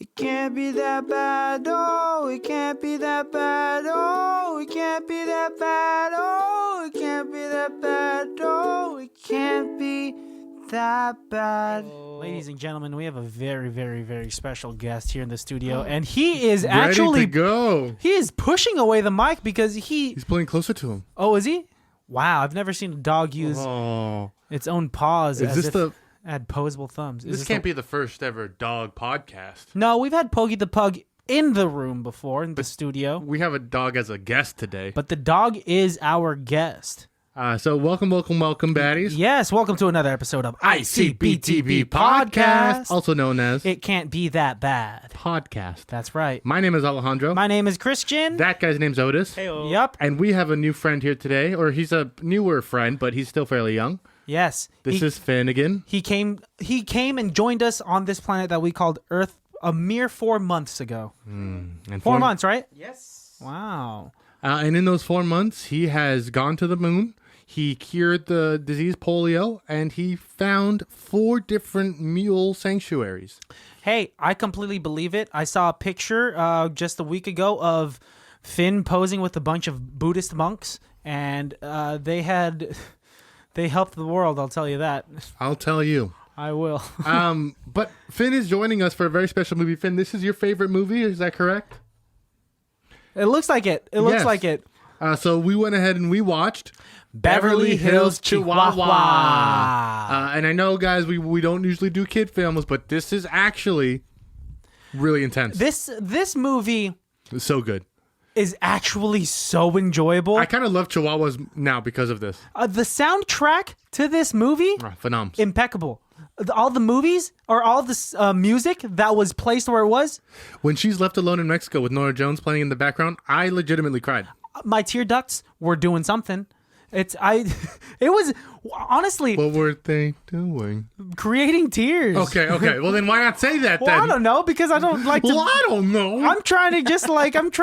It can't be that bad, oh, it can't be that bad, oh, it can't be that bad, oh, it can't be that bad, oh, it can't be that bad. Ladies and gentlemen, we have a very, very, very special guest here in the studio, and he is actually ready to go. He is pushing away the mic because he's pulling closer to him. Oh, is he? Wow, I've never seen a dog use its own paws as if it had posable thumbs. This can't be the first ever dog podcast. No, we've had Poggy the Pug in the room before, in the studio. We have a dog as a guest today. But the dog is our guest. So welcome, baddies. Yes, welcome to another episode of ICBTB Podcast, also known as It Can't Be That Bad Podcast. That's right. My name is Alejandro. My name is Christian. That guy's name's Otis. Hey-o. Yep. And we have a new friend here today, or he's a newer friend, but he's still fairly young. Yes. This is Finn again. He came and joined us on this planet that we called Earth a mere 4 months ago. And 4 months, right? Yes. Wow. And in those 4 months, he has gone to the moon. He cured the disease polio, and he found 4 different mule sanctuaries. Hey, I completely believe it. I saw a picture just a week ago of Finn posing with a bunch of Buddhist monks, and they helped the world, I'll tell you that. I'll tell you. I will. But Finn is joining us for a very special movie. Finn, this is your favorite movie, is that correct? It looks like it. It looks Yes. like it. So we went ahead and we watched Beverly Hills, Chihuahua. And I know, guys, we don't usually do kid films, but this is actually really intense. This movie It's so good. is actually so enjoyable. I kind of love Chihuahuas now because of this. The soundtrack to this movie, Phenomenal. impeccable. All the movies or all the music that was placed where it was, When she's left alone in Mexico with Nora Jones playing in the background, I legitimately cried. my tear ducts were doing something. It was honestly What were they doing? creating tears. Okay. Well, then why not say that Well, then? I don't know because I don't like to. Well, I don't know. I'm trying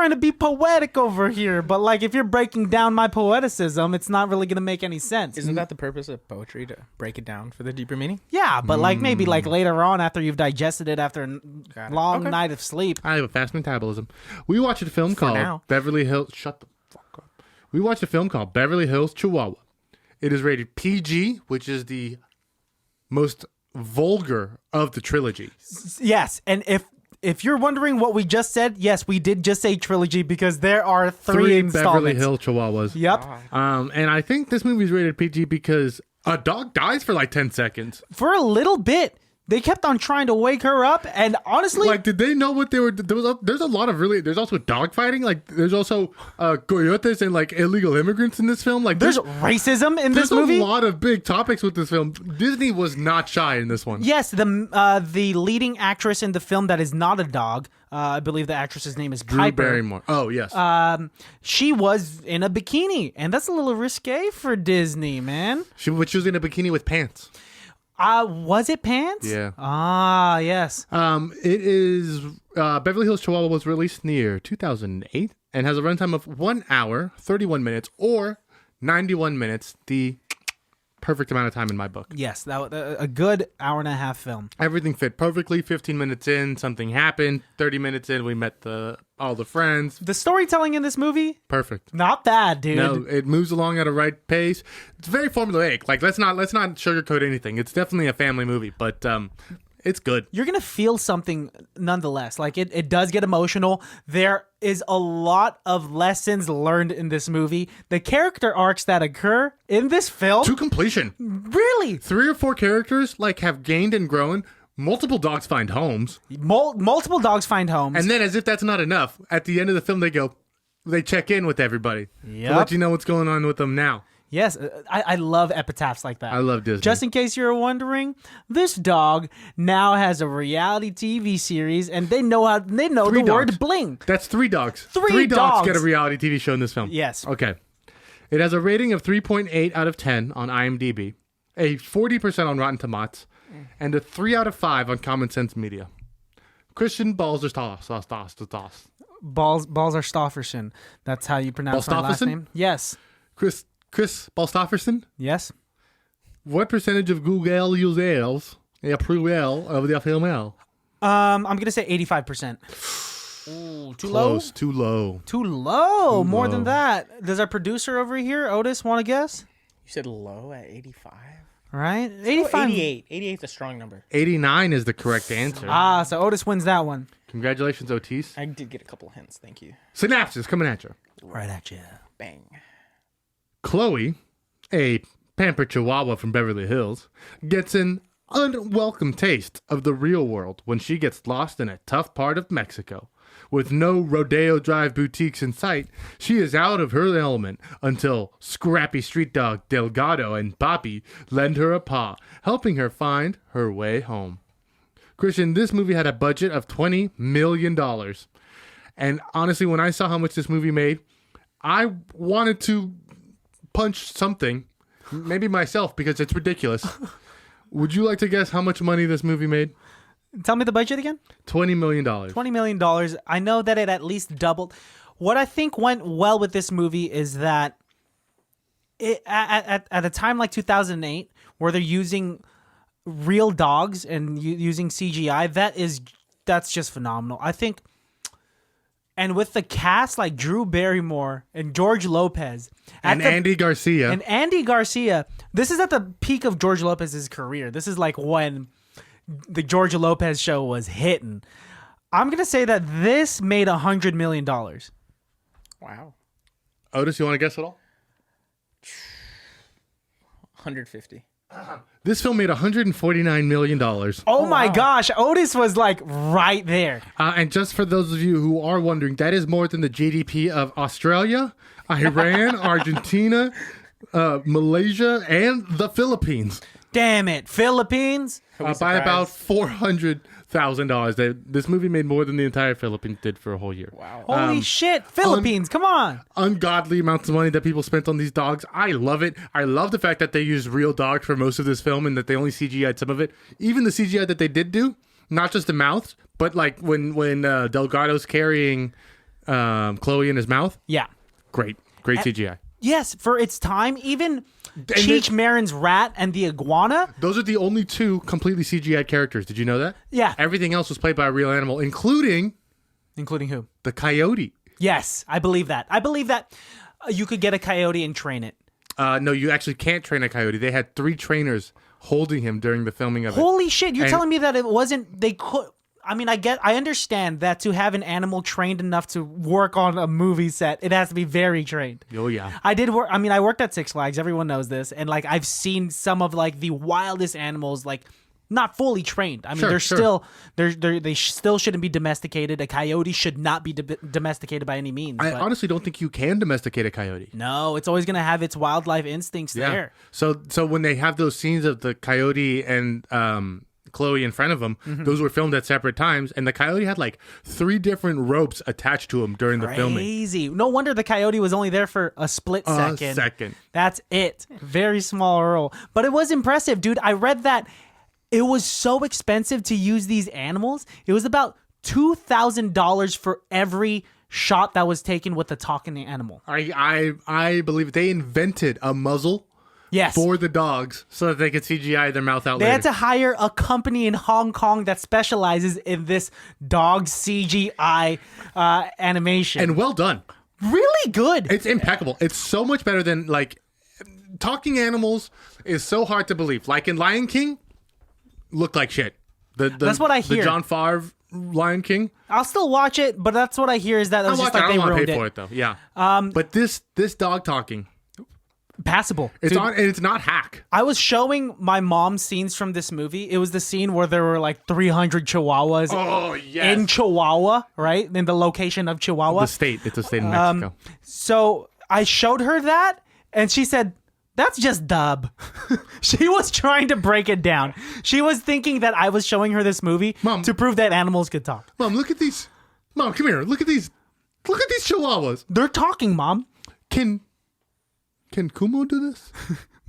to be poetic over here, but like if you're breaking down my poeticism, it's not really gonna make any sense. Isn't that the purpose of poetry, to break it down for the deeper meaning? Yeah, but like maybe like later on after you've digested it after a Got it. long Okay. night of sleep. I have a fast metabolism. We watched a film called now. Beverly Hills. Shut the fuck up. We watched a film called Beverly Hills, Chihuahua. It is rated PG, which is the most vulgar of the trilogy. Yes, and if you're wondering what we just said, yes, we did just say trilogy because there are three Beverly installments. Hills Chihuahuas. Yep. And I think this movie is rated PG because a dog dies for like 10 seconds. For a little bit, they kept on trying to wake her up, and honestly, Like, did they know what they were? There's a lot of really. There's also dog fighting. Like, there's also coyotes and like illegal immigrants in this film. Like, there's racism in this there's movie. a lot of big topics with this film. Disney was not shy in this one. Yes, the leading actress in the film that is not a dog, I believe the actress's name is Drew Piper. Barrymore. Oh yes. She was in a bikini, and that's a little risque for Disney, man. She was in a bikini with pants. Was it pants? Yeah. Ah, yes. It is Beverly Hills Chihuahua was released in the year 2008 and has a runtime of 1 hour, 31 minutes, or 91 minutes. The perfect amount of time in my book. Yes, that a good hour and a half film. Everything fit perfectly. 15 minutes in, something happened. 30 minutes in, we met all the friends. The storytelling in this movie, Perfect. not bad, dude. No, it moves along at a right pace. It's very formulaic. Like let's not sugarcoat anything. It's definitely a family movie, but it's good. You're gonna feel something nonetheless. Like it does get emotional. There is a lot of lessons learned in this movie. The character arcs that occur in this film, To completion. really, 3 or 4 characters like have gained and grown. Multiple dogs find homes. multiple dogs find homes. And then, as if that's not enough, at the end of the film, they check in with everybody to Yep. let you know what's going on with them now. Yes, I love epitaphs like that. I love Disney. Just in case you're wondering, this dog now has a reality TV series, and they know the word dogs. bling. That's 3 dogs. Three dogs get a dogs. reality TV show in this film. Yes. Okay. It has a rating of 3.8 out of 10 on IMDb, a 40% on Rotten Tomatoes, and a 3 out of 5 on Common Sense Media. Christian Balls are toss. Balls are Stofferson. That's how you pronounce my last Balstofferson? name. Yes. Chris Balstofferson, Yes. what percentage of Google users approve of the film? I'm gonna say 85%. Ooh, too Close, too low. Too low. More low. than that. Does our producer over here, Otis, want to guess? You said low at 85? Right? Oh, 85. 88. 88 is a strong number. 89 is the correct answer. Ah, so Otis wins that one. Congratulations, Otis. I did get a couple hints. Thank you. Synapses coming at you. Right at you. Bang. Chloe, a pampered chihuahua from Beverly Hills, gets an unwelcome taste of the real world when she gets lost in a tough part of Mexico. With no Rodeo Drive boutiques in sight, she is out of her element until scrappy street dog Delgado and Papi lend her a paw, helping her find her way home. Christian, this movie had a budget of $20 million. And honestly, when I saw how much this movie made, I wanted to punch something, maybe myself, because it's ridiculous. Would you like to guess how much money this movie made? Tell me the budget again. $20 million. $20 million. I know that it at least doubled. What I think went well with this movie is that it, at a time like 2008, where they're using real dogs and using CGI, that's just phenomenal. I think, and with the cast like Drew Barrymore and George Lopez And Andy Garcia. and Andy Garcia, this is at the peak of George Lopez's career. This is like when the George Lopez show was hitting. I'm gonna say that this made $100 million. Wow. Otis, you want to guess at all? 150. This film made $149 million. Oh my gosh, Otis was like right there. And just for those of you who are wondering, that is more than the GDP of Australia, Iran, Argentina, Malaysia, and the Philippines. Damn it, Philippines. By about $400,000. This movie made more than the entire Philippines did for a whole year. Wow. Holy shit, Philippines, come on. Ungodly amounts of money that people spent on these dogs. I love it. I love the fact that they used real dogs for most of this film and that they only CGI'd some of it. Even the CGI that they did do, not just the mouths, but like when Delgado's carrying Chloe in his mouth. Yeah. Great CGI. Yes, for its time, even Cheech Marin's rat and the iguana. Those are the only two completely CGI'd characters. Did you know that? Yeah. Everything else was played by a real animal, including Including who? the coyote. Yes, I believe that. I believe that you could get a coyote and train it. No, you actually can't train a coyote. They had 3 trainers holding him during the filming of it. Holy shit, you're And- telling me that it wasn't, they could, I mean, I understand that to have an animal trained enough to work on a movie set, it has to be very trained. Oh, yeah. I worked at Six Flags, everyone knows this, and like I've seen some of like the wildest animals like not fully trained. I mean, Sure, they're sure. still they still shouldn't be domesticated. A coyote should not be domesticated by any means. I but honestly don't think you can domesticate a coyote. no, it's always going to have its wildlife instincts there. So when they have those scenes of the coyote and Chloe in front of him, those were filmed at separate times, and the coyote had like 3 different ropes attached to him during the filming. Crazy. No wonder the coyote was only there for a split second. Second. That's it. Very small role. But it was impressive, dude. I read that it was so expensive to use these animals. It was about $2,000 for every shot that was taken with the talking animal. I believe they invented a muzzle Yes. for the dogs so that they could CGI their mouth out They later. had to hire a company in Hong Kong that specializes in this dog CGI animation. And well done. really good. It's impeccable. It's so much better than like talking animals is so hard to believe. Like in Lion King, looked like shit. That's what I hear. The John Favre Lion King. I'll still watch it, but that's what I hear is that it was just like I they don't want to ruined pay it. for it though. Yeah. But this dog talking, Passable. it's Dude, on, and it's not hack. I was showing my mom scenes from this movie. It was the scene where there were like 300 chihuahuas Oh yes. in Chihuahua, right? In the location of Chihuahua. It's a state in Mexico. So I showed her that, and she said, "That's just dub." She was trying to break it down. She was thinking that I was showing her this movie Mom. to prove that animals could talk. Mom, look at these. Mom, come here. Look at these. Look at these chihuahuas. They're talking, Mom. Can Kumo do this?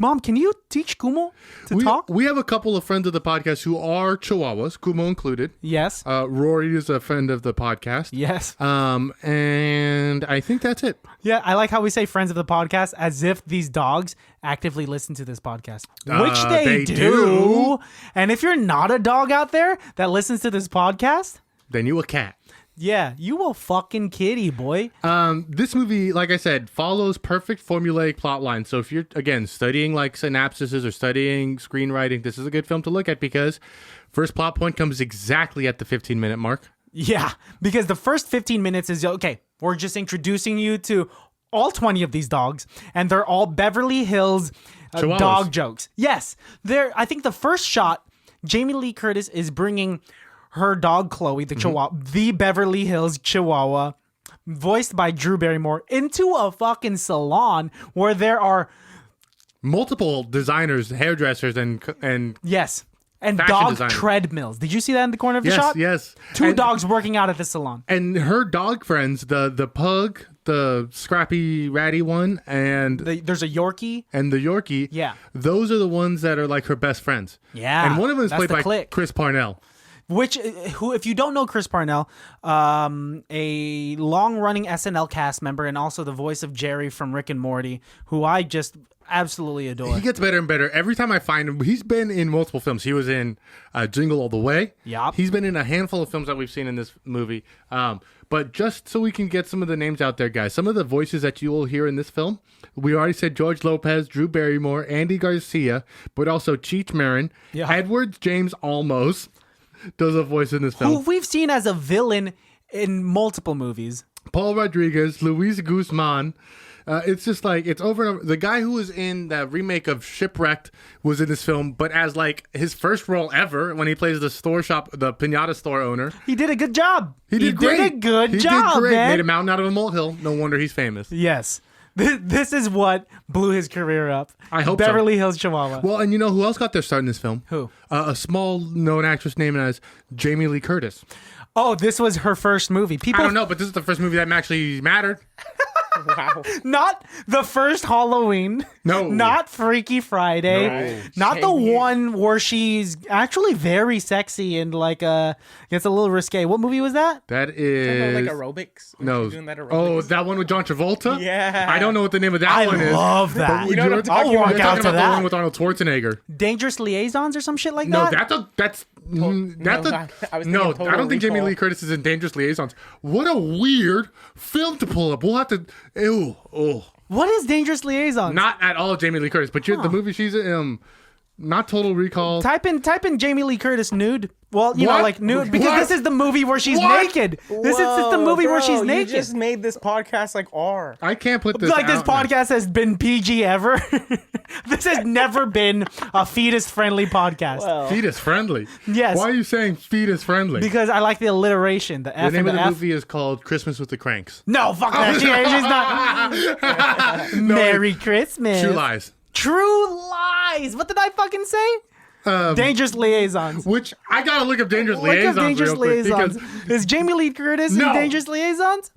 Mom, can you teach Kumo to talk? We have a couple of friends of the podcast who are Chihuahuas, Kumo included. Yes. Rory is a friend of the podcast. Yes. And I think that's it. Yeah, I like how we say friends of the podcast as if these dogs actively listen to this podcast, which they do. And if you're not a dog out there that listens to this podcast, Then you a cat. yeah, you a fucking kitty, boy. This movie, like I said, follows perfect formulaic plot lines. So if you're, again, studying like synapses or studying screenwriting, this is a good film to look at because first plot point comes exactly at the 15-minute mark. Yeah, because the first 15 minutes is, okay, we're just introducing you to all 20 of these dogs, and they're all Beverly Hills Chihuahuas. dog jokes. Yes, I think the first shot, Jamie Lee Curtis is bringing her dog Chloe, the Chihuahua, the Beverly Hills Chihuahua, voiced by Drew Barrymore, into a fucking salon where there are Multiple designers, hairdressers, and yes, and Fashion dog designer. treadmills. Did you see that in the corner of the yes, shot? yes. Two And- dogs working out at the salon. And her dog friends, the pug, the scrappy ratty one, and There's a Yorkie. the Yorkie. Yeah. Those are the ones that are like her best friends. Yeah, And one of them is that's played the by clique. Chris Parnell. Who, if you don't know Chris Parnell, a long-running SNL cast member and also the voice of Jerry from Rick and Morty, who I just absolutely adore. He gets better and better. Every time I find him, he's been in multiple films. He was in Jingle All the Way. Yup. He's been in a handful of films that we've seen in this movie. But just so we can get some of the names out there, guys, some of the voices that you will hear in this film, we already said George Lopez, Drew Barrymore, Andy Garcia, but also Cheech Marin, Yeah. Edward James Olmos does a voice in this who film. we've seen as a villain in multiple movies. Paul Rodriguez, Luis Guzman. It's just like, it's over and over. The guy who was in the remake of Shipwrecked was in this film, but as like his first role ever when he plays the pinata store owner. He did a good job. He did great. a good He job, did great. man. Made a mountain out of a molehill. No wonder he's famous. Yes. This is what blew his career up. I hope so. Beverly Hills Chihuahua. Well, and you know who else got their start in this film? Who? A small known actress named as Jamie Lee Curtis. Oh, this was her first movie. People I don't know, but this is the first movie that actually mattered. Wow. Not the first Halloween. No. Not Freaky Friday. No. Not the Jamie. one where she's actually very sexy and like gets a little risque. What movie was that? That Like is aerobics? When no. she's doing that aerobics? Oh, that one with John Travolta. Yeah. I don't know what the name of that I one is. love that. But You know what I'm talking I'll walk about. out talking to about the one that. with Arnold Schwarzenegger. Dangerous Liaisons or some shit like No, that? that's I was thinking no. Total I don't think Jamie Recall. Lee Curtis is in Dangerous Liaisons. What a weird film to pull up. We'll have to. Ew. Oh. What is Dangerous Liaisons? Not at all Jamie Lee Curtis, but the movie she's in, not Total Recall. Type in Jamie Lee Curtis nude. Well, you know, What? like nude because What? this is the movie where she's What? naked. This is the movie where she's naked. You just made this podcast like R. I can't put this Like this out now. podcast has been PG ever. This has never been a fetus-friendly podcast. Well, Fetus friendly. Yes. Why are you saying fetus friendly? Because I like the alliteration, the The F name and of the the F. movie is called Christmas with the Cranks. No, fuck that. She's not. Merry Christmas. True Lies. True Lies. What did I fucking say? Dangerous Liaisons. Which I gotta look up Dangerous Look up Liaisons Dangerous real quick Liaisons. because Is Jamie Lee Curtis No. in Dangerous Liaisons?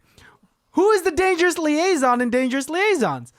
Who is the Dangerous Liaison in Dangerous Liaisons?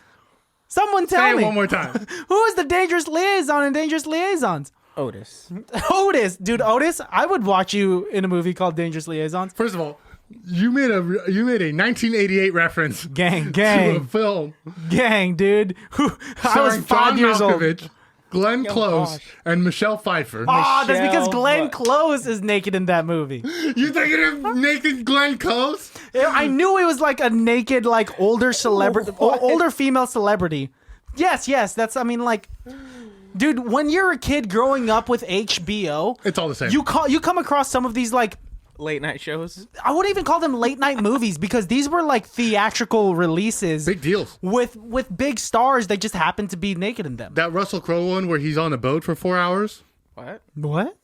Someone tell say me. it one more time. Who is the Dangerous Liaison in Dangerous Liaisons? Otis. Otis. Dude, Otis, I would watch you in a movie called Dangerous Liaisons. First of all, you made a 1988 reference Gang, to a gang, film gang, dude. I was starring 5 John years old. Malkovich, Glenn Close, gosh. and Michelle Pfeiffer. Oh, that's because Michelle, Glenn but- Close is naked in that movie. You thinking of naked Glenn Close? I knew it was like a naked, like older celebrity, older female celebrity. Yes, that's. I mean, like, dude, when you're a kid growing up with HBO, It's all the same. you come across some of these like. Late night shows. I wouldn't even call them late night movies because these were like theatrical releases Big deals. with big stars that just happened to be naked in them. That Russell Crowe one where he's on a boat for 4 hours. What? What?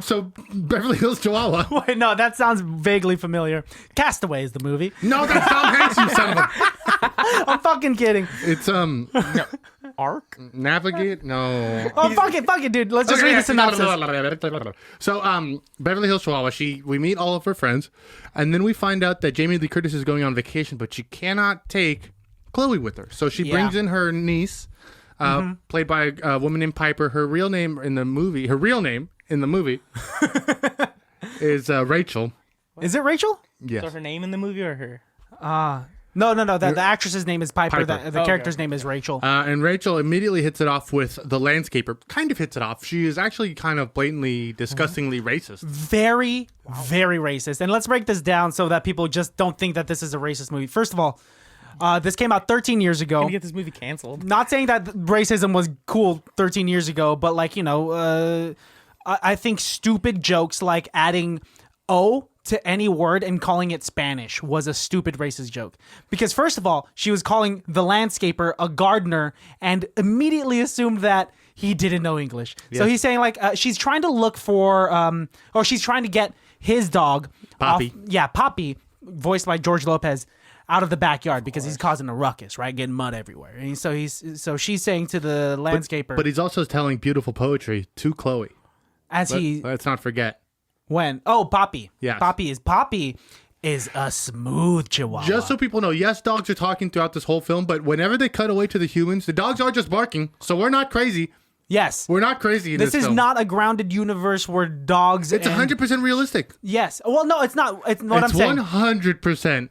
So Beverly Hills Chihuahua. Wait, no, that sounds vaguely familiar. Castaway is the movie. No, that's Tom Hanks, you son of a. I'm fucking kidding. It's Ark? Navigate. No. Oh, fuck it, dude. Let's just read the synopsis. So, Beverly Hills Chihuahua. We meet all of her friends, and then we find out that Jamie Lee Curtis is going on vacation, but she cannot take Chloe with her. So she Yeah. brings in her niece, played by a woman named Piper. Her real name in the movie is Rachel. Is it Rachel? Yes. So her name in the movie or her? No. The actress's name is Piper. Piper. The character's name is Rachel. And Rachel immediately hits it off with the landscaper. Kind of hits it off. She is actually kind of blatantly, disgustingly racist. Very, very racist. And let's break this down so that people just don't think that this is a racist movie. First of all, this came out 13 years ago. Gonna get this movie canceled. Not saying that racism was cool 13 years ago, but like, I think stupid jokes like adding O to any word and calling it Spanish was a stupid racist joke. Because first of all, she was calling the landscaper a gardener and immediately assumed that he didn't know English. Yes. So he's saying like she's trying to look for, or she's trying to get his dog, Poppy. Poppy, voiced by George Lopez, out of the backyard because he's causing a ruckus, right? Getting mud everywhere. And so she's saying to the landscaper, But he's also telling beautiful poetry to Chloe. Let's not forget. Poppy. Yes. Poppy is a smooth chihuahua. Just so people know, yes, dogs are talking throughout this whole film, but whenever they cut away to the humans, the dogs are just barking. So we're not crazy. Yes. We're not crazy in This is film. not a grounded universe where dogs. It's 100% realistic. Yes. Well, no, it's not. It's what It's I'm saying. 100%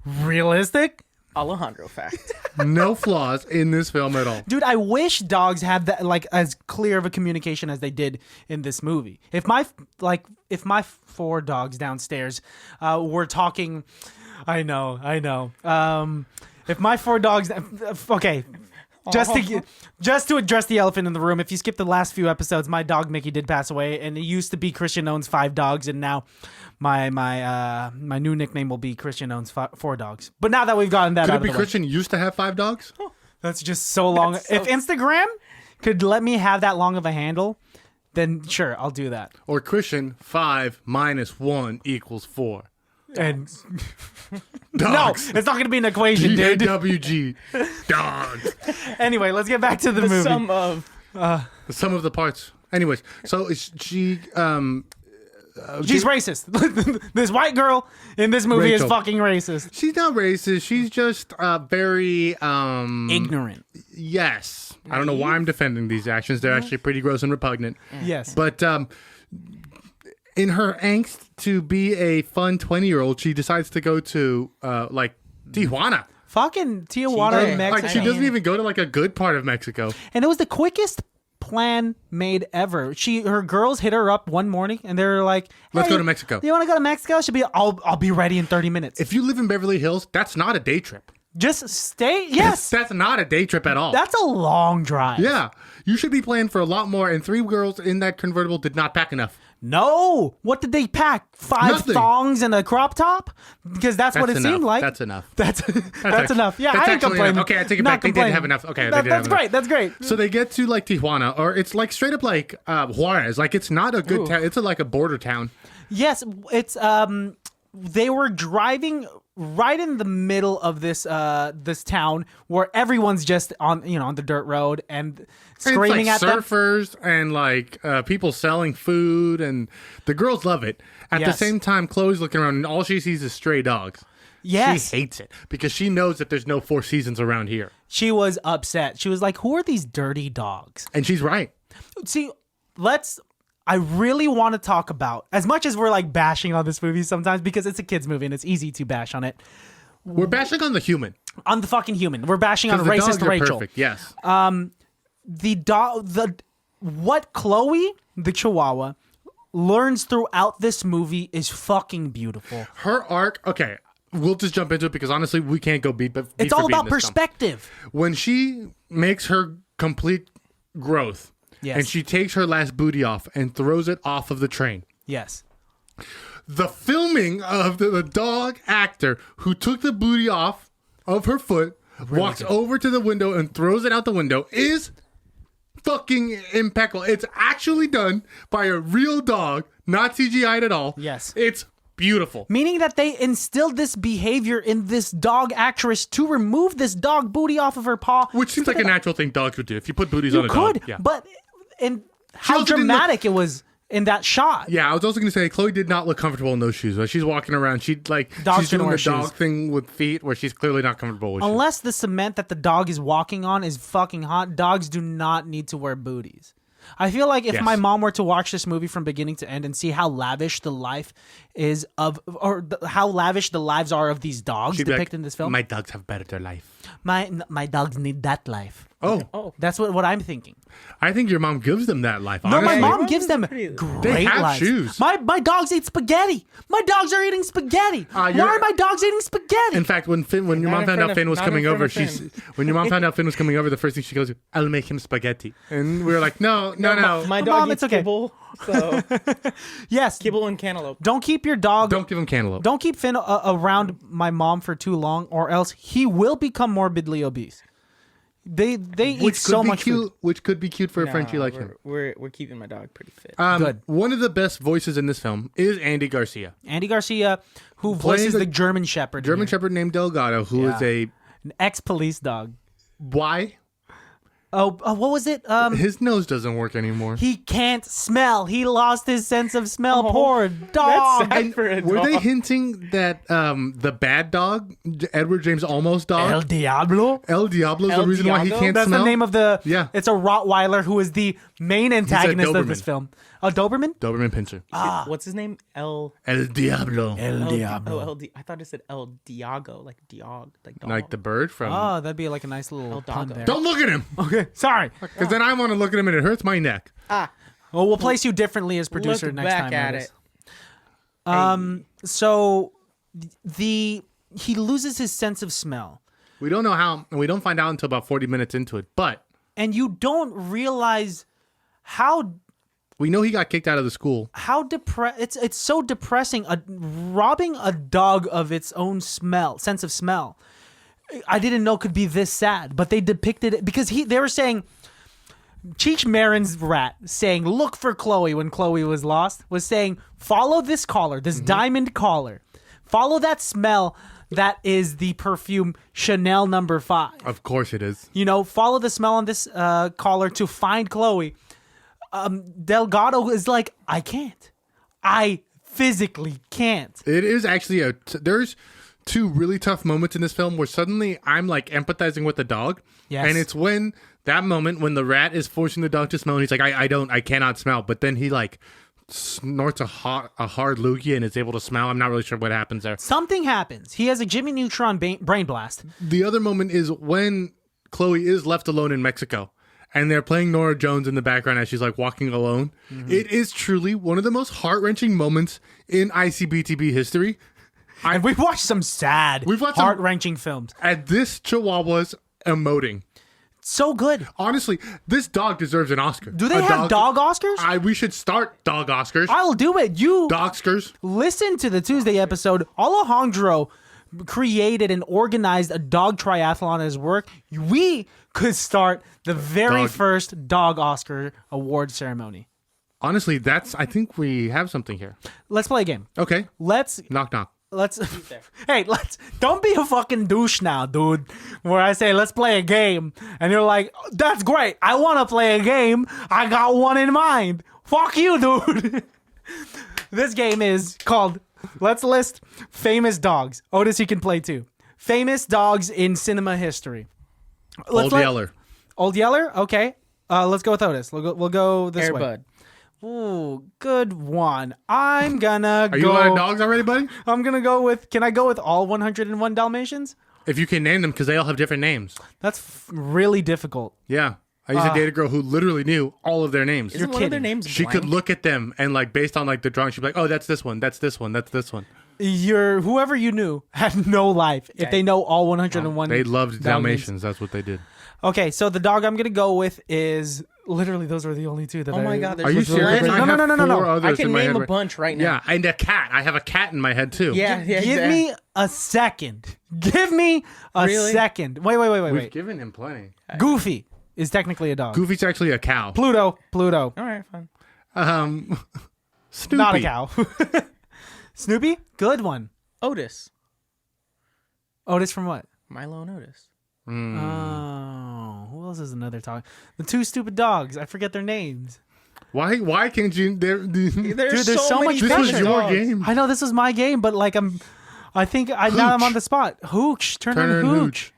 Realistic. Alejandro fact. no flaws in this film at all. Dude, I wish dogs had that like as clear of a communication as they did in this movie. If my 4 dogs downstairs were talking, I know. If my 4 dogs, okay. Just to address the elephant in the room, if you skip the last few episodes, my dog Mickey did pass away, and it used to be Christian owns 5 dogs, and now my new nickname will be Christian owns 4 dogs. But now that we've gotten that Could out it be of the way, Christian used to have 5 dogs? that's just so long. If Instagram could let me have that long of a handle, then sure, I'll do that. Or Christian, 5 minus 1 equals 4. And Dogs. no, it's not going to be an equation, dude. DAWG. Dogs. Anyway, let's get back to the movie. Some of The sum of the parts. Anyways, so she She's racist. This white girl in this movie Rachel. is fucking racist. She's not racist. She's just very Ignorant. yes. I don't know why I'm defending these actions. They're actually pretty gross and repugnant. Yes. But in her angst to be a fun 20-year-old, she decides to go to Tijuana. Fucking Tijuana, Like, Mexico. Like she doesn't even go to like a good part of Mexico. And it was the quickest plan made ever. Her girls hit her up one morning and they were like, Let's "Hey, go to Mexico." You want to go to Mexico? She'll be I'll be ready in 30 minutes. If you live in Beverly Hills, that's not a day trip. Just stay. Yes. That's not a day trip at all. That's a long drive. Yeah. You should be planning for a lot more, and 3 girls in that convertible did not pack enough. No. What did they pack? 5 Nothing. thongs and a crop top? Because that's what it enough. seemed like. That's enough. That's actually- enough. Yeah, that's I ain't actually complaining. enough. Okay, I take it Not back. They didn't complaining. have enough. Okay, they That- didn't that's have enough. great. That's great. So they get to like Tijuana, or it's like straight up like Juarez. Like it's not a good town. It's like a border town. Yes, it's they were driving right in the middle of this town where everyone's just on the dirt road and screaming and it's at like them. surfers and like people selling food, and the girls love it. At Yes. the same time, Chloe's looking around and all she sees is stray dogs. Yes. She hates it because she knows that there's no 4 seasons around here. She was upset. She was like, "Who are these dirty dogs?" And she's right. See, I really want to talk about, as much as we're like bashing on this movie sometimes because it's a kid's movie and it's easy to bash on it. We're bashing on the human. On the fucking human. We're bashing on 'Cause the racist dogs are Rachel. perfect. Yes. What Chloe, the Chihuahua, learns throughout this movie is fucking beautiful. Her arc. Okay. We'll just jump into it because honestly, we can't go beat. But It's all about perspective. When she makes her complete growth, Yes. and she takes her last booty off and throws it off of the train. Yes. The filming of the dog actor who took the booty off of her foot, walks over to the window and throws it out the window is fucking impeccable. It's actually done by a real dog, not CGI'd at all. Yes. It's beautiful. Meaning that they instilled this behavior in this dog actress to remove this dog booty off of her paw. Which seems like a natural thing dogs would do. If you put booties You on a could, dog. Yeah. but how also didn't dramatic it was. in that shot. Yeah, I was also going to say Chloe did not look comfortable in those shoes. When she's walking around, she's Dogs doing shouldn't the wear dog shoes. thing with feet where she's clearly not comfortable with shoes. Unless the cement that the dog is walking on is fucking hot, dogs do not need to wear booties. I feel like if Yes. my mom were to watch this movie from beginning to end and see how lavish the life is of, how lavish the lives are of these dogs She'd be depicted like, in this film, My dogs have better life. my dogs need that life. Oh, That's what I'm thinking. I think your mom gives them that life. No, Honestly. my mom Mom gives is them pretty- great They have lives. shoes. My dogs eat spaghetti. My dogs are eating spaghetti. Why you're- are my dogs eating spaghetti? In fact, when your Not mom in found front out of- Finn was not in coming front over, of Finn. when your mom found out Finn was coming over, the first thing she goes, "I'll make him spaghetti," and we were like, "No." My dog Mom, eats it's okay. kibble, so Yes. kibble and cantaloupe. Don't keep your dog. Don't give him cantaloupe. Don't keep Finn around my mom for too long, or else he will become morbidly obese. They eat Which so could be much cute. food. Which could be cute for a Frenchie like we're, him. We're keeping my dog pretty fit. Good. One of the best voices in this film is Andy Garcia, Andy Garcia, who Playing voices the the German Shepherd. German here. Shepherd named Delgado, who is Yeah. An ex-police dog. why Oh, what was it? his nose doesn't work anymore. He can't smell. He lost his sense of smell. Oh, Poor dog. sad for a Were they dog. hinting that the bad dog, Edward James Olmos El dog, Diablo. El Diablo, is the El reason why he Diablo? can't That's smell? the name of the. Yeah. It's a Rottweiler who is the main antagonist of this Doberman. film. A Doberman? Doberman Pinscher. What's his name? El Diablo. I thought it said El Diago, like Diog, like dog. Like the bird from. Oh, that'd be like a nice little El pun Doggo. there. Don't look at him, Okay, sorry. because then I want to look at him and it hurts my neck. Well, we'll place you differently as producer Look next back time. at Otis. it. So he loses his sense of smell, We don't know how, and we don't find out until about 40 minutes into it. But and you don't realize how we know he got kicked out of the school. it's so depressing. Robbing a dog of its own sense of smell. I didn't know could be this sad, but they depicted it because they were saying Cheech Marin's rat saying look for Chloe when Chloe was lost was saying follow this collar, this diamond collar, follow that smell that is the perfume Chanel No. 5. Of course it is. Follow the smell on this collar to find Chloe. Delgado is like, I can't. I physically can't. It is actually there's two really tough moments in this film where suddenly I'm like empathizing with the dog. Yes. And it's when that moment when the rat is forcing the dog to smell and he's like, I cannot smell. But then he like snorts a hard loogie and is able to smell. I'm not really sure what happens there. Something happens. He has a Jimmy Neutron brain blast. The other moment is when Chloe is left alone in Mexico and they're playing Nora Jones in the background as she's like walking alone. It is truly one of the most heart-wrenching moments in ICBTB history. And we've watched some sad, We've watched some- heart-wrenching films. At this Chihuahua's emoting. So good. Honestly, this dog deserves an Oscar. Do they have dog Oscars? We should start dog Oscars. I'll do it. You Dogskers. listen to the Tuesday episode. Alejandro created and organized a dog triathlon at his work. We could start the very first dog Oscar award ceremony. Honestly, I think we have something here. Let's play a game. Okay. Let's Knock, knock. hey, don't be a fucking douche now, dude. Where I say let's play a game, and you're like, that's great. I want to play a game. I got one in mind. Fuck you, dude. This game is called Let's List Famous Dogs. Otis, you can play too. Famous dogs in cinema history. Old Yeller. Old Yeller. Okay. Let's go with Otis. We'll go this way. Airbud. Ooh, good one. I'm gonna Are you out of dogs already, buddy? I'm gonna go with. Can I go with all 101 Dalmatians? If you can name them, because they all have different names. That's really difficult. Yeah. I used to date a girl who literally knew all of their names. Isn't one of their kidding. names She blank? could look at them and like based on like the drawing, she'd be like, oh, that's this one, that's this one, that's this one. Whoever you knew had no life if they know all 101. They loved Dalmatians. That's what they did. Okay, so the dog I'm gonna go with is literally those were the only two that. Oh my God, Are there's you just serious? one? I No, have no, no, no, no. four others I can in my name head a right- bunch right now. Yeah, and a cat. I have a cat in my head too. Yeah, Give me a second. Give me a Really? second. Wait. We've given him plenty. Goofy is technically a dog. Goofy's actually a cow. Pluto. All right, fine. Snoopy. Not a cow. Snoopy, good one. Otis. Otis from what? Milo and Otis. Oh, who else is another dog? The two stupid dogs. I forget their names. Why can't you? There's there's so many much This famous was pressure. your dogs. game. I know this was my game, but like now I'm on the spot. Hooch, Turner and Hooch.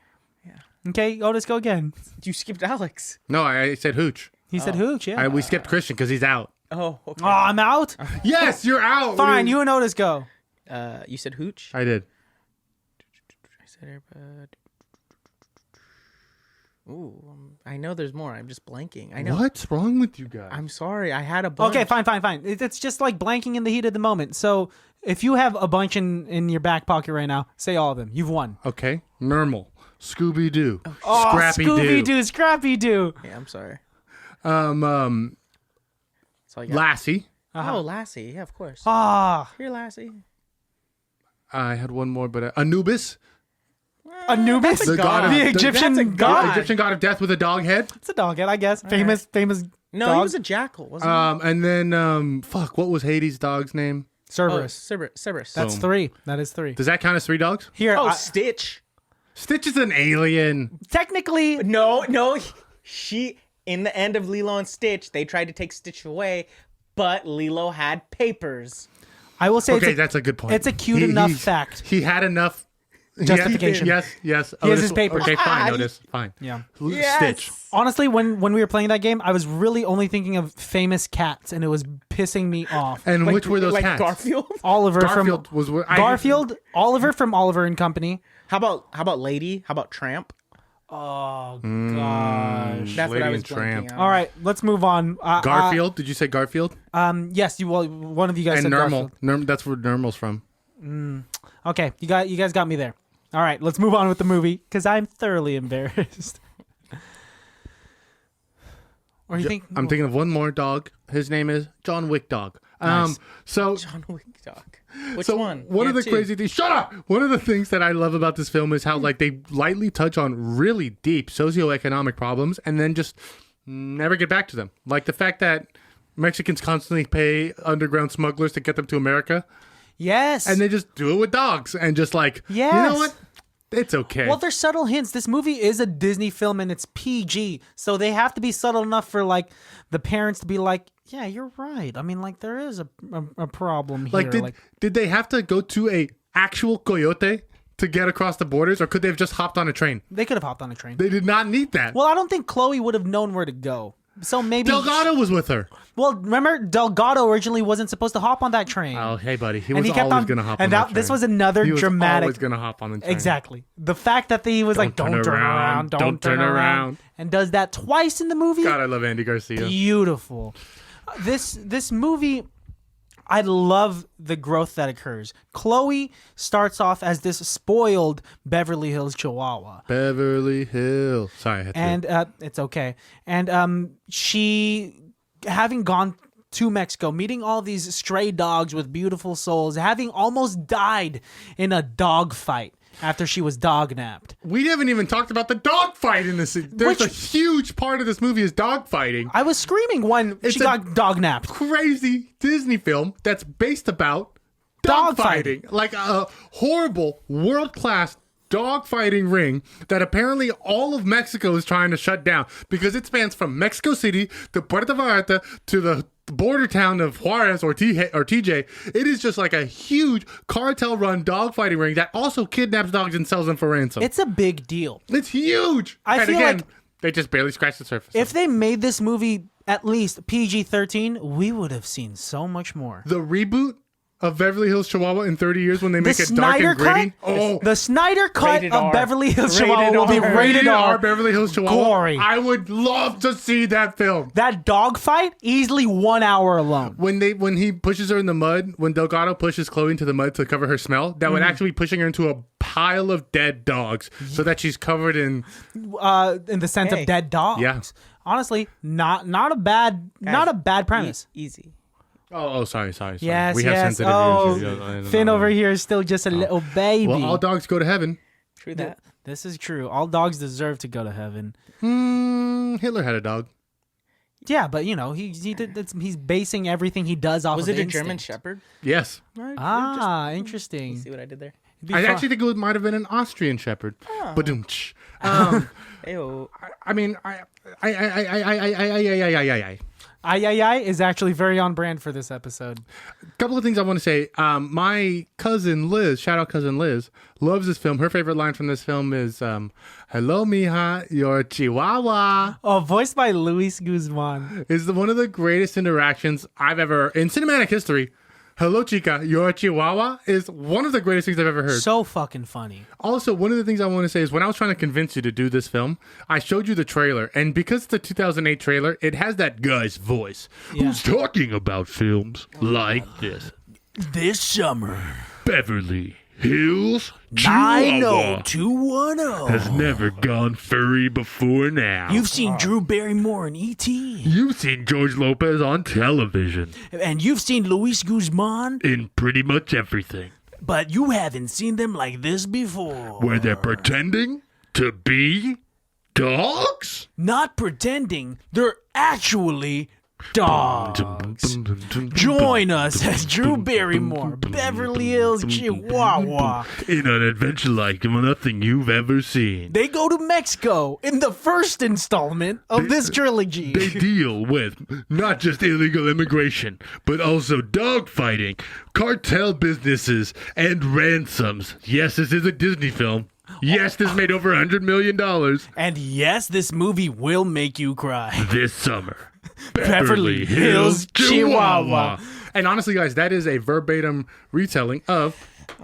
Okay, Otis, go again. You skipped Alex. No, I said Hooch. He said Hooch. Yeah. We skipped Christian because he's out. Oh, okay. Oh, I'm out. Yes, you're out. Fine, you and Otis go. You said hooch. I did. I said Airbud. Ooh, I know there's more. I'm just blanking. I know. What's wrong with you guys? I'm sorry. I had a bunch. Okay, fine. It's just like blanking in the heat of the moment. So if you have a bunch in your back pocket right now, say all of them. You've won. Okay. Normal. Scooby Doo. Oh, Scrappy Scooby Doo. Doo, Scrappy Doo. Yeah, I'm sorry. Um, That's all you got. Lassie. Oh, Lassie. Yeah, of course. Ah, Here, Lassie. I had one more, but Anubis. Anubis, That's a god. the Egyptian That's a god. The Egyptian god of death with a dog head. It's a dog head, I guess. Famous No, dog. he was a jackal, wasn't he? And then fuck, what was Hades' dog's name? Cerberus. Cerberus. That's Boom. 3. That is 3. Does that count as 3 dogs? Here, Stitch. Stitch is an alien. technically, No. She, in the end of Lilo and Stitch, they tried to take Stitch away, but Lilo had papers. I will say Okay, it's that's a good point. it's a cute enough fact. He had enough Justification. Yes. He has Otis- his papers. Okay, fine, Otis. Fine. Yeah. Stitch. Honestly, when we were playing that game, I was really only thinking of famous cats, and it was pissing me off. And which were those like cats? Garfield? Oliver Garfield from was what Garfield, Oliver from Oliver and Company. How about Lady? How about Tramp? Oh gosh. That's what Lady I was and Tramp. blanking on. All right, let's move on. Garfield? Did you say Garfield? Yes, one of you guys And said Normal. Garfield. That's where Normal's from. Okay, you guys got me there. All right, let's move on with the movie because I'm thoroughly embarrassed. Or you think I'm thinking of one more dog. His name is John Wick Dog. Nice. So John Wick dog. Which so one? One of Yeah, the two. crazy things. Shut up. One of the things that I love about this film is how like they lightly touch on really deep socioeconomic problems and then just never get back to them. Like the fact that Mexicans constantly pay underground smugglers to get them to America, yes? and they just do it with dogs and just like, you Yes. know what? It's okay. Well, there's subtle hints. This movie is a Disney film and it's PG, so they have to be subtle enough for like the parents to be like, "Yeah, you're right. I mean, like there is a problem here." like, did they have to go to a actual coyote to get across the borders, or could they have just hopped on a train? they could have hopped on a train. They did not need that. Well, I don't think Chloe would have known where to go. So maybe Delgado was with her. Well, remember Delgado originally wasn't supposed to hop on that train. Oh, hey, buddy. He And was he kept always on- going to hop and on that train. this was another he was dramatic- always going to hop on the train. Exactly. The fact that he was like, "Don't turn around, don't turn around," and does that twice in the movie. God, I love Andy Garcia. Beautiful. This movie, I love the growth that occurs. Chloe starts off as this spoiled Beverly Hills Chihuahua. Beverly Hills. Sorry, I had to. And it's okay. And she, having gone to Mexico, meeting all these stray dogs with beautiful souls, having almost died in a dog fight after she was dog napped. We haven't even talked about the dog fight in this. There's a huge part of this movie is dog fighting. I was screaming when she a- got dog napped. Crazy Disney film that's based about Dog dog fighting. Like a horrible, world-class dog fighting ring that apparently all of Mexico is trying to shut down because it spans from Mexico City to Puerto Vallarta to the border town of Juarez or TJ. It is just like a huge cartel-run dog fighting ring that also kidnaps dogs and sells them for ransom. It's a big deal. It's huge. I and feel again, like they just barely scratched the surface. if they made this movie at least PG-13, we would have seen so much more. the reboot of Beverly Hills Chihuahua in 30 years when they The make it dark Snyder and gritty. cut, the Snyder cut Rated of R. Beverly Hills Rated Chihuahua will be R. rated R. Beverly Hills Chihuahua. Gory. I would love to see that film. That dog fight, easily 1 hour alone. When he pushes her in the mud, when Delgado pushes Chloe into the mud to cover her smell, that would actually be pushing her into a pile of dead dogs so that she's covered in. In the sense Hey. of dead dogs. Yeah. Honestly, not a bad premise. Easy. Oh, sorry. Yes, we have yes. sensitive Oh, ears. Finn over here is still just a little baby. Well, all dogs go to heaven. True that. This is true. All dogs deserve to go to heaven. Hitler had a dog. Yeah, but he's basing everything he does off Was of it a instinct. German Shepherd? Yes. Ah, You interesting. see what I did there? I actually think it might have been an Austrian Shepherd. Ba-doom-tsh. Ew. I mean, I is actually very on brand for this episode. couple of things I want to say. My cousin Liz, shout out cousin Liz, loves this film. Her favorite line from this film is, "Hello, mija, you're a Chihuahua." Oh, voiced by Luis Guzman. Is one of the greatest interactions I've ever in cinematic history. "Hello, chica, you're a Chihuahua" is one of the greatest things I've ever heard. So fucking funny. Also, one of the things I want to say is when I was trying to convince you to do this film, I showed you the trailer, and because it's the 2008 trailer, it has that guy's voice who's talking about films like this. This summer, Beverly Hills Chihuahua 90210. has never gone furry before now. You've seen Drew Barrymore and E.T. You've seen George Lopez on television And you've seen Luis Guzman, in pretty much everything, but you haven't seen them like this before. where they're pretending to be dogs. Not pretending, they're actually dogs. Join us as Drew Barrymore, Beverly Hills Chihuahua. in an adventure like nothing you've ever seen. They go to Mexico in the first installment of this trilogy. They deal with not just illegal immigration, but also dogfighting, cartel businesses, and ransoms. Yes, this is a Disney film. Yes, this made over $100 million And yes, this movie will make you cry. this summer. Beverly Hills Chihuahua. And honestly, guys, that is a verbatim retelling of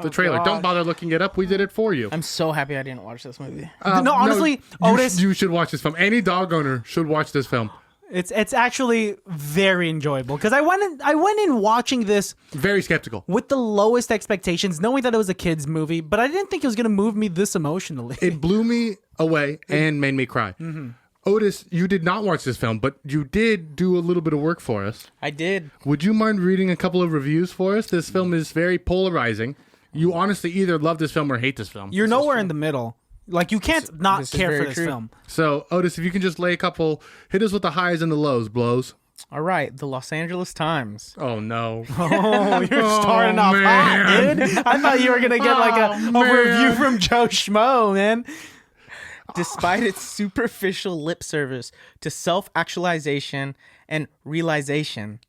the trailer. God. Don't bother looking it up. We did it for you. I'm so happy I didn't watch this movie. No, honestly, Otis, you should watch this film. Any dog owner should watch this film. it's actually very enjoyable because I went in watching this Very skeptical. with the lowest expectations, knowing that it was a kids movie, but I didn't think it was going to move me this emotionally. It blew me away and made me cry. Otis, you did not watch this film, but you did do a little bit of work for us. I did. Would you mind reading a couple of reviews for us? This film is very polarizing. You honestly either love this film or hate this film. You're nowhere in the middle. Like, you can't not this is care for very this true. film. So, Otis, if you can just lay a couple, hit us with the highs and the lows, blows. All right, the Los Angeles Times. Oh, no. Oh, you're starting off hot, dude. I thought you were going to get like a review from Joe Schmo, man. Despite its superficial lip service to self-actualization and realization,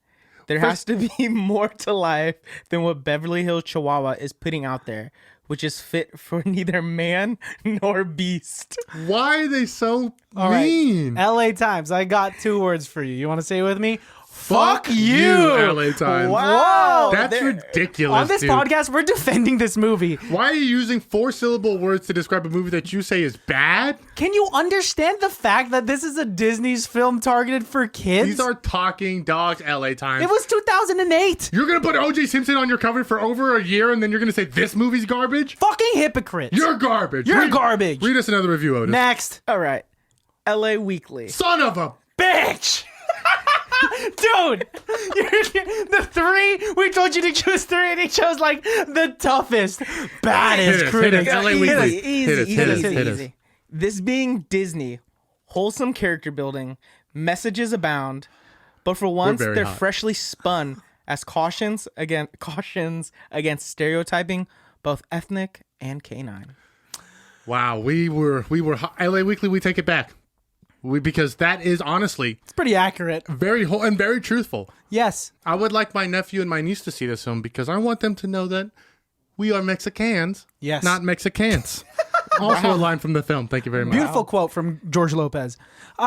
there has to be more to life than what Beverly Hills Chihuahua is putting out there, which is fit for neither man nor beast. Why are they so All right. mean? LA Times, I got 2 words for you. You want to say it with me? Fuck you, LA Times. Wow. That's ridiculous, On this dude. podcast, we're defending this movie. Why are you using 4-syllable words to describe a movie that you say is bad? Can you understand the fact that this is a Disney's film targeted for kids? These are talking dogs, LA Times. It was 2008. You're going to put O.J. Simpson on your cover for over a year, and then you're going to say this movie's garbage? Fucking hypocrites. You're garbage. You're garbage. Read us another review, Otis. Next. All right, LA Weekly. Son of a... Bitch. Dude, the 3, we told you to choose 3, and he chose like the toughest, baddest critics. LA Weekly. Easy, easy. This being Disney, wholesome character building, messages abound, but for once very they're hot. freshly spun as cautions against stereotyping, both ethnic and canine. Wow, we were LA Weekly, we take it back. Because that is honestly It's pretty accurate. very whole and very truthful. Yes. I would like my nephew and my niece to see this film because I want them to know that we are Mexicans, Yes. not Mexicans. Also a line from the film. Thank you very much. Beautiful quote from George Lopez.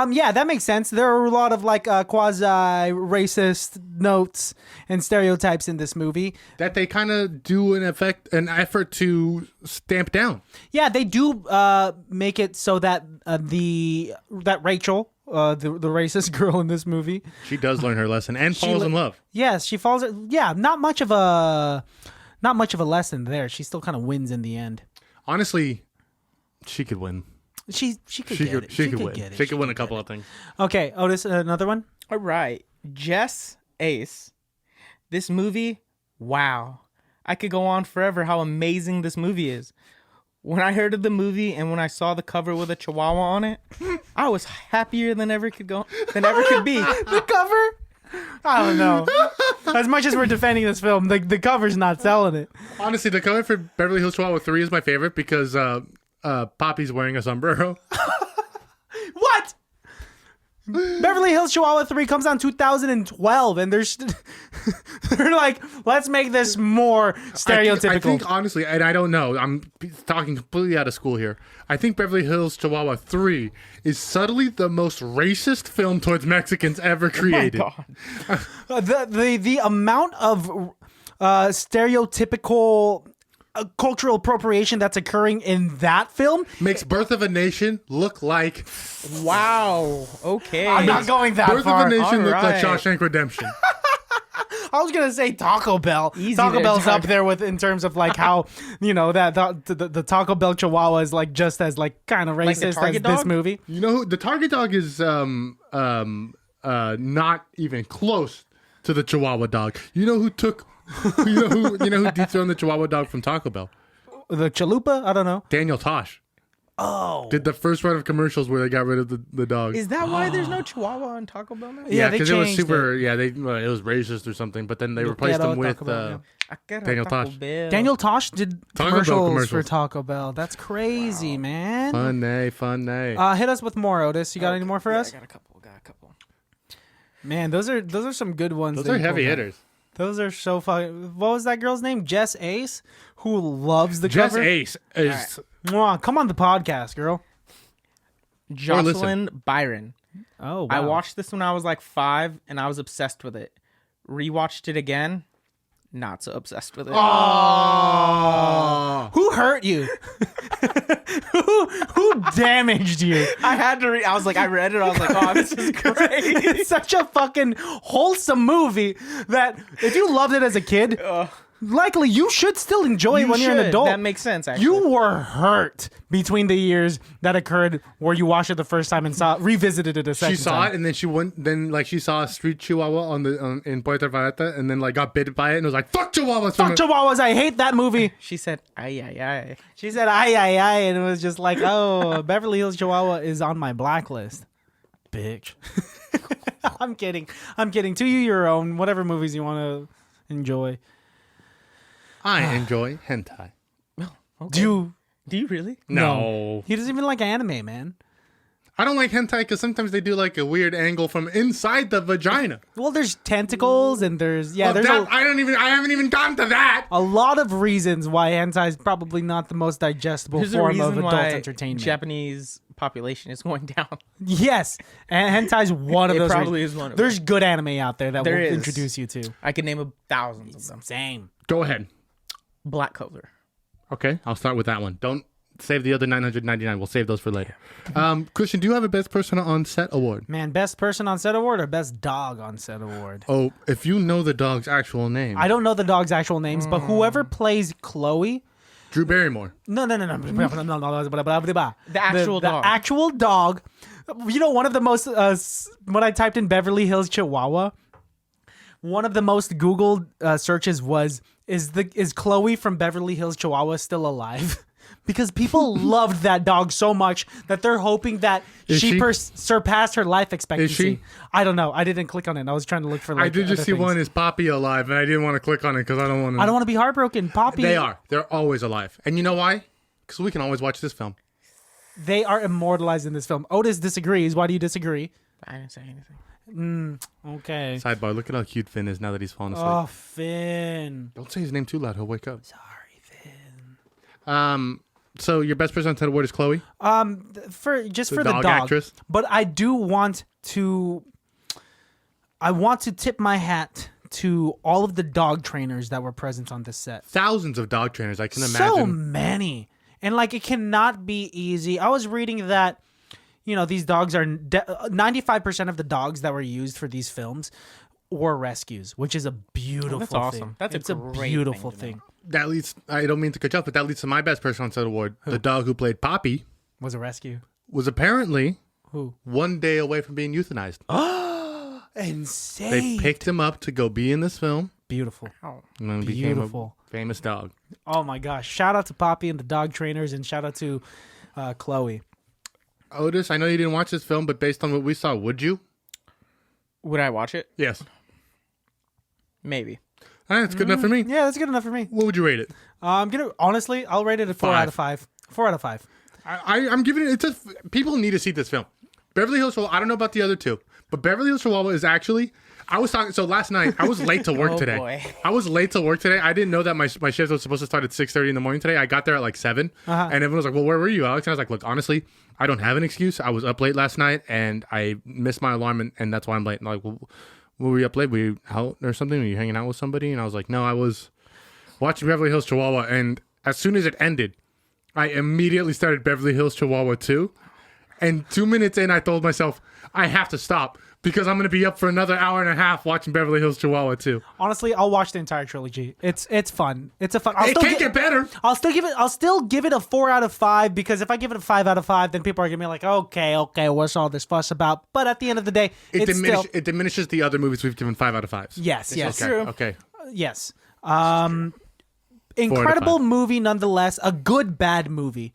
Yeah, that makes sense. There are a lot of like quasi-racist notes and stereotypes in this movie. That they kind of do an effort to stamp down. Yeah, they do make it so that that Rachel, the racist girl in this movie, She does learn her lesson and falls in love. yes, she falls. Yeah, not much of a lesson there. She still kind of wins in the end. Honestly, she could win. She could She get could it. win. Get it. She could win a couple of things. Okay, Otis, another one. All right, Jess Ace. This movie, wow. I could go on forever how amazing this movie is. When I heard of the movie and when I saw the cover with a chihuahua on it, I was happier than ever could be. The cover. I don't know. As much as we're defending this film, the cover's not selling it. Honestly, the cover for Beverly Hills Chihuahua 3 is my favorite because Poppy's wearing a sombrero. What? Beverly Hills Chihuahua 3 comes out in 2012, and they're like, let's make this more stereotypical. I think honestly, and I don't know, I'm talking completely out of school here. I think Beverly Hills Chihuahua 3 is subtly the most racist film towards Mexicans ever created. Oh my God. The amount of stereotypical cultural appropriation that's occurring in that film Makes Birth of a Nation look like Wow. Okay. I'm not going that Birth far. of a Nation look like Alright. Shawshank Redemption. I was gonna say Taco Bell. Easy Taco there, Bell's dog. up there with in terms of like how that the Taco Bell Chihuahua is like just as like kind of Like the racist as Target this dog? movie. You know who the target dog is? Not even close to the Chihuahua dog. You know who took? You know who dethroned the Chihuahua dog from Taco Bell? The Chalupa, I don't know. Daniel Tosh. Oh, Did the first run of commercials where they got rid of the dog. Is that why there's no Chihuahua on Taco Bell now? yeah, they because it was changed super. Yeah, it was racist or something. But then they replaced ghetto him with Taco Bell, Daniel Tosh. Daniel Tosh did Taco Bell commercials for commercials. Taco Bell. That's crazy, man. Fun day. Hit us with more, Otis. You got any more for us? I got a couple. Man, those are some good ones. Those that are you heavy pulled out. hitters. Those are so fucking. What was that girl's name? Jess Ace, who loves the Jess cover. Ace is Mwah, come on the podcast, girl. Jocelyn Byron. Oh, wow. I watched this when I was like 5 and I was obsessed with it. Rewatched it again. Not so obsessed with it. Oh. Who hurt you? who damaged you? I had to I was like, I read it. I was like, oh, this is great. It's such a fucking wholesome movie that if you loved it as a kid, likely you should still enjoy it when you're an adult. That makes sense, actually. You were hurt between the years that occurred where you watched it the first time and revisited it a second She saw time. it and then she went. Then she saw a street Chihuahua in Puerto Vallarta and then got bitten by it and was like, "Fuck Chihuahuas!" Fuck Chihuahuas, I hate that movie. She said, ay, ay, ay. She said, "Ay, ay, ay," and it was just like, "Oh, Beverly Hills Chihuahua is on my blacklist, bitch." I'm kidding. To you, your own. Whatever movies you want to enjoy. I enjoy hentai. Okay. Do you really? No. He doesn't even like anime, man. I don't like hentai because sometimes they do like a weird angle from inside the vagina. Well, there's tentacles and there's I haven't even gotten to that. a lot of reasons why hentai is probably not the most digestible There's a form of reason adult why entertainment. Japanese population is going down. Yes, and hentai is one of It those. probably reasons. is one of There's good anime out there that There will is. introduce you to. I could name thousands of them. Same. Go ahead. Black Clover. Okay, I'll start with that one. Don't save the other 999. We'll save those for later. Christian, do you have a best person on set award? Man, best person on set award or best dog on set award? Oh, if you know the dog's actual name. I don't know the dog's actual names, but whoever plays Chloe. Drew Barrymore. No. The actual dog. The actual dog. You know, one of the most when I typed in Beverly Hills Chihuahua, one of the most Googled searches was is Chloe from Beverly Hills Chihuahua still alive? Because people loved that dog so much that they're hoping that she surpassed her life expectancy. Is she? I don't know. I didn't click on it. I was trying to look for. Like, I did just other see things. one is Poppy alive, and I didn't want to click on it because I don't want to. I don't want to be heartbroken. Poppy. They are. They're always alive, and you know why? Because we can always watch this film. They are immortalized in this film. Otis disagrees. Why do you disagree? I didn't say anything. Okay. Sidebar: look at how cute Finn is now that he's fallen asleep. Oh, Finn. Don't say his name too loud; he'll wake up. Sorry, Finn. So your best person on set award is Chloe. For the dog dog actress? But I do want to. I want to tip my hat to all of the dog trainers that were present on this set. Thousands of dog trainers. I can imagine. So many, and like it cannot be easy. I was reading that. These dogs are 95% of the dogs that were used for these films were rescues, which is a beautiful That's awesome. thing. That's a it's a great beautiful thing to thing. That leads. I don't mean to cut you off, but that leads to my best person on set award. The dog who played Poppy Was a rescue. was apparently Who? 1 day away from being euthanized. Insane. They picked him up to go be in this film, Beautiful. and then became Beautiful. a famous dog. Oh my gosh! Shout out to Poppy and the dog trainers, and shout out to Chloe. Otis, I know you didn't watch this film, but based on what we saw, would you? Would I watch it? Yes. Maybe. That's good enough for me. Yeah, that's good enough for me. What would you rate it? Honestly, I'll rate it a 4 out of 5. 4 out of 5. I'm giving it. People need to see this film. Beverly Hills Chihuahua. I don't know about the other two, but Beverly Hills Chihuahua is actually. I was talking. So last night I was late to work today. Boy. I was late to work today. I didn't know that my shift was supposed to start at 6:30 in the morning today. I got there at like 7, and everyone was like, "Well, where were you, Alex?" And I was like, "Look, honestly, I don't have an excuse. I was up late last night, and I missed my alarm, and that's why I'm late." And like, well, were you up late? Were you out or something? Were you hanging out with somebody? And I was like, "No, I was watching Beverly Hills Chihuahua." And as soon as it ended, I immediately started Beverly Hills Chihuahua 2. And 2 minutes in, I told myself, I have to stop because I'm going to be up for another hour and a half watching Beverly Hills Chihuahua 2. Honestly, I'll watch the entire trilogy. It's fun. It's a fun. It can't get better. I'll still give it a 4 out of 5 because if I give it a 5 out of 5, then people are gonna be like, okay, what's all this fuss about? But at the end of the day, It diminishes the other movies we've given 5 out of 5s. Yes. Okay. Yes. Incredible movie nonetheless. A good bad movie.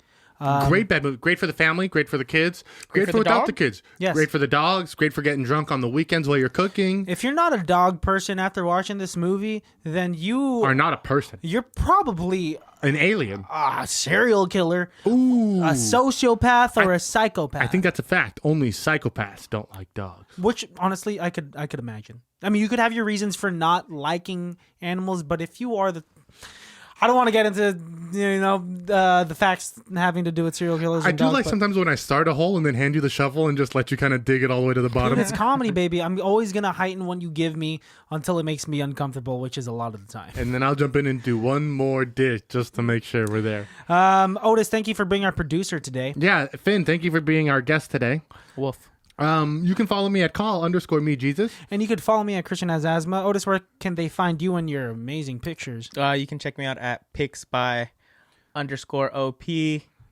Great bad movie. Great for the family. Great for the kids. Great for the without dog? the kids. Yes. Great for the dogs. Great for getting drunk on the weekends while you're cooking. If you're not a dog person after watching this movie, then you Are not a person. you're probably An alien. a serial killer, Ooh. a sociopath, or a psychopath. I think that's a fact. Only psychopaths don't like dogs. Which honestly, I could imagine. I mean, you could have your reasons for not liking animals, but if you are I don't want to get into the facts having to do with serial killers. I And do dogs, like but sometimes when I start a hole and then hand you the shovel and just let you kind of dig it all the way to the bottom. it's comedy, baby. I'm always gonna heighten what you give me until it makes me uncomfortable, which is a lot of the time. And then I'll jump in and do one more dish just to make sure we're there. Otis, thank you for being our producer today. Yeah, Finn, thank you for being our guest today. Wolf. You can follow me at call_me_Jesus. And you could follow me at Christian Has Asthma. Otis, where can they find you and your amazing pictures? You can check me out at pics_by_OP.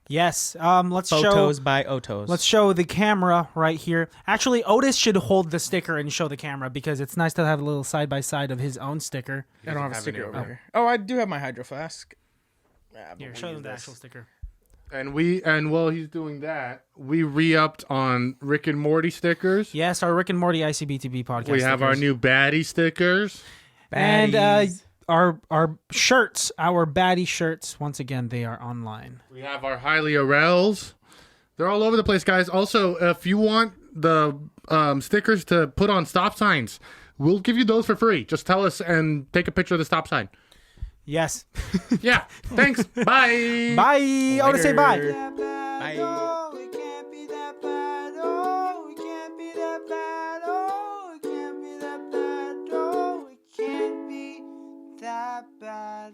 Yes. Let's Photos show. by Otos. Let's show the camera right here. Actually, Otis should hold the sticker and show the camera because it's nice to have a little side by side of his own sticker. I don't have a have sticker any over over here. Oh, I do have my hydro flask. Here, show them the actual sticker. And while he's doing that, we re-upped on Rick and Morty stickers. Yes, our Rick and Morty ICBTB podcast. We have our new baddie stickers. And our shirts, our baddie shirts. Once again, they are online. We have our highly Arels. They're all over the place, guys. Also, if you want the stickers to put on stop signs, we'll give you those for free. Just tell us and take a picture of the stop sign. Yes. Yeah. Thanks. Bye. Bye. Otis, say bye. Bye. Oh, it can't be that bad. Oh, it can't be that bad. Oh, it can't be that bad. Oh, it can't be that bad.